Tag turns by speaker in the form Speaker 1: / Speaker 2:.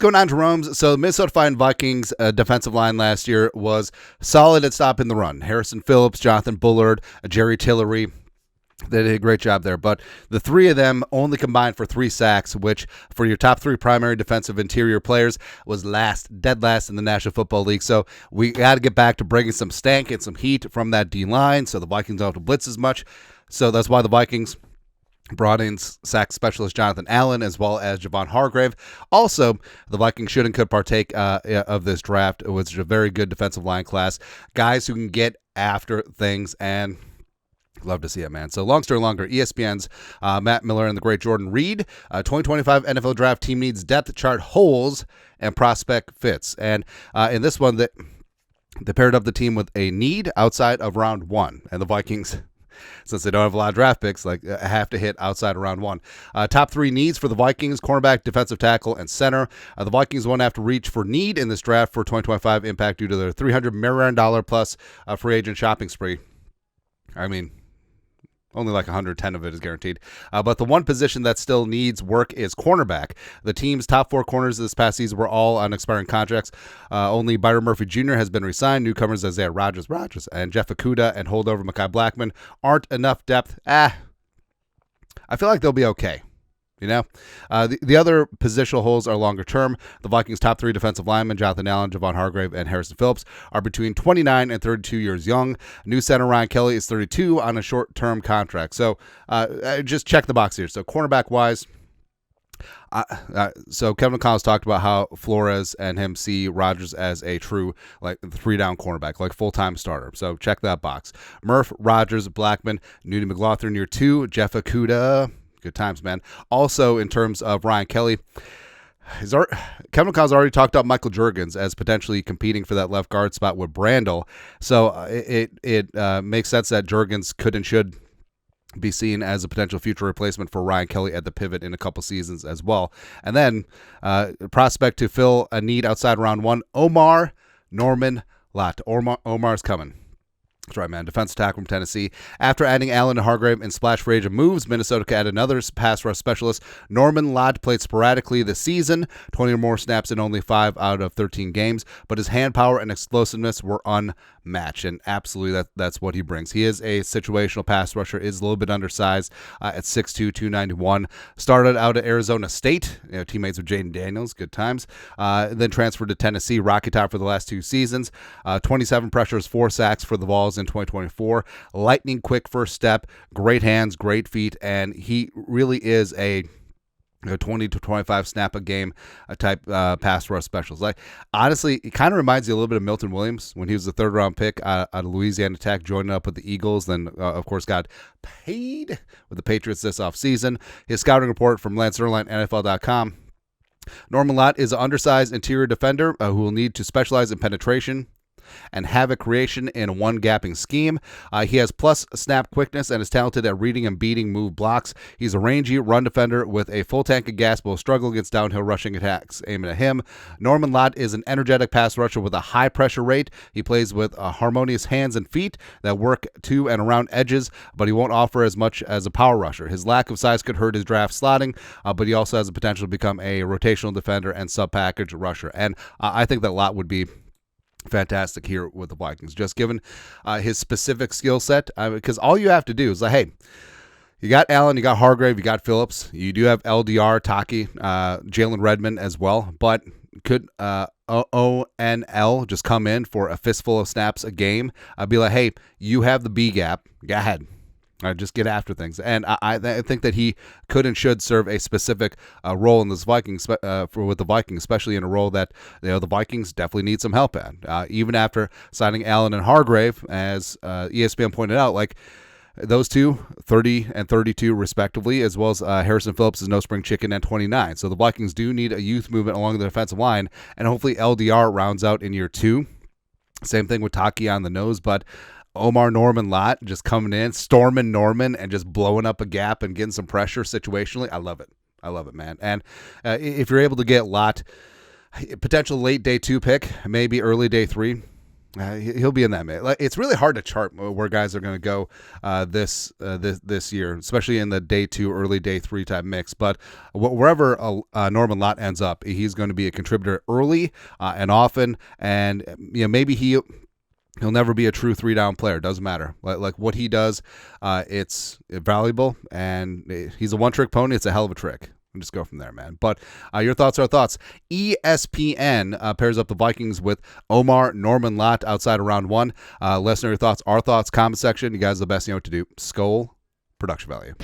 Speaker 1: going on, Jerome? So the Minnesota Vikings defensive line last year was solid at stopping the run. Harrison Phillips, Jonathan Bullard, Jerry Tillery. They did a great job there, but the three of them only combined for 3 sacks, which for your top 3 primary defensive interior players was dead last in the National Football League. So we got to get back to bringing some stank and some heat from that D-line so the Vikings don't have to blitz as much. So that's why the Vikings brought in sack specialist Jonathan Allen as well as Javon Hargrave. Also, the Vikings should and could partake of this draft. It was a very good defensive line class. Guys who can get after things, and love to see it, man. So long story longer, ESPN's Matt Miller and the great Jordan Reed, 2025 NFL Draft team needs depth chart holes and prospect fits. And in this one, they paired up the team with a need outside of round 1. And the Vikings, since they don't have a lot of draft picks, have to hit outside of round 1. Top 3 needs for the Vikings: cornerback, defensive tackle, and center. The Vikings won't have to reach for need in this draft for 2025 impact due to their $300 million plus free agent shopping spree. I mean, only like 110 of it is guaranteed. But the one position that still needs work is cornerback. The team's top 4 corners this past season were all on expiring contracts. Only Byron Murphy Jr. has been re-signed. Newcomers Isaiah Rodgers, and Jeff Okudah and holdover Mekhi Blackman aren't enough depth. I feel like they'll be okay. You know, the other positional holes are longer term. The Vikings' top 3 defensive linemen, Jonathan Allen, Javon Hargrave, and Harrison Phillips, are between 29 and 32 years young. New center Ryan Kelly is 32 on a short-term contract. So just check the box here. So cornerback-wise, so Kevin Collins talked about how Flores and him see Rodgers as a true 3-down cornerback, like full-time starter. So check that box. Murph, Rodgers, Blackman, Nudie McLaughlin year 2, Jeff Okudah. Good times, man. Also, in terms of Ryan Kelly, Kevin McConnell's already talked about Michael Juergens as potentially competing for that left guard spot with Brandel. So it makes sense that Juergens could and should be seen as a potential future replacement for Ryan Kelly at the pivot in a couple seasons as well. And then prospect to fill a need outside round 1, Omarr Norman-Lott. Omar's coming. That's right, man. Defensive tackle from Tennessee. After adding Allen and Hargrave in splash free agent moves, Minnesota could add another pass rush specialist. Norman-Lott played sporadically this season, 20 or more snaps in only 5 out of 13 games, but his hand power and explosiveness were unmatched, and absolutely that's what he brings. He is a situational pass rusher, is a little bit undersized at 6'2", 291. Started out at Arizona State, teammates with Jaden Daniels, good times. Then transferred to Tennessee, Rocky Top for the last 2 seasons. 27 pressures, 4 sacks for the Vols in 2024. Lightning quick first step, great hands, great feet, and he really is a 20 to 25 snap a game type pass rush specialist. Honestly, it kind of reminds you a little bit of Milton Williams when he was the 3rd round pick out of Louisiana Tech, joining up with the Eagles, then of course got paid with the Patriots this offseason. His scouting report from Lance Erline, NFL.com. Norman-Lott is an undersized interior defender who will need to specialize in penetration and havoc creation in a one-gapping scheme. He has plus snap quickness and is talented at reading and beating move blocks. He's a rangy run defender with a full tank of gas, but will struggle against downhill rushing attacks aiming at him. Norman-Lott is an energetic pass rusher with a high pressure rate. He plays with harmonious hands and feet that work to and around edges, but he won't offer as much as a power rusher. His lack of size could hurt his draft slotting, but he also has the potential to become a rotational defender and sub-package rusher. And I think that Lott would be fantastic here with the Vikings, just given his specific skill set, because all you have to do is hey, you got Allen, you got Hargrave, you got Phillips, you do have LDR, Taki, Jalen Redmond as well, but could ONL just come in for a fistful of snaps a game? I'd be like, hey, you have the B gap, go ahead. Just get after things. And I think that he could and should serve a specific role in this Vikings with the Vikings, especially in a role that the Vikings definitely need some help at. Even after signing Allen and Hargrave, as ESPN pointed out, those two, 30 and 32 respectively, as well as Harrison Phillips is no spring chicken at 29. So the Vikings do need a youth movement along the defensive line, and hopefully LDR rounds out in year 2. Same thing with Taki on the nose, but Omarr Norman-Lott just coming in, storming Norman, and just blowing up a gap and getting some pressure situationally. I love it, man. And if you're able to get Lott, potential late day 2 pick, maybe early day 3, He'll be in that mix. Like, it's really hard to chart where guys are going to go this year, especially in the day 2, early day 3 type mix. But wherever Norman-Lott ends up, he's going to be a contributor early and often, and maybe he'll never be a true 3-down player. Doesn't matter. Like what he does, it's valuable, and he's a one-trick pony. It's a hell of a trick. And just go from there, man. But your thoughts are thoughts. ESPN pairs up the Vikings with Omarr Norman-Lott outside of round 1. Let us know your thoughts, our thoughts, comment section. You guys are the best. You know what to do. Skol, production value.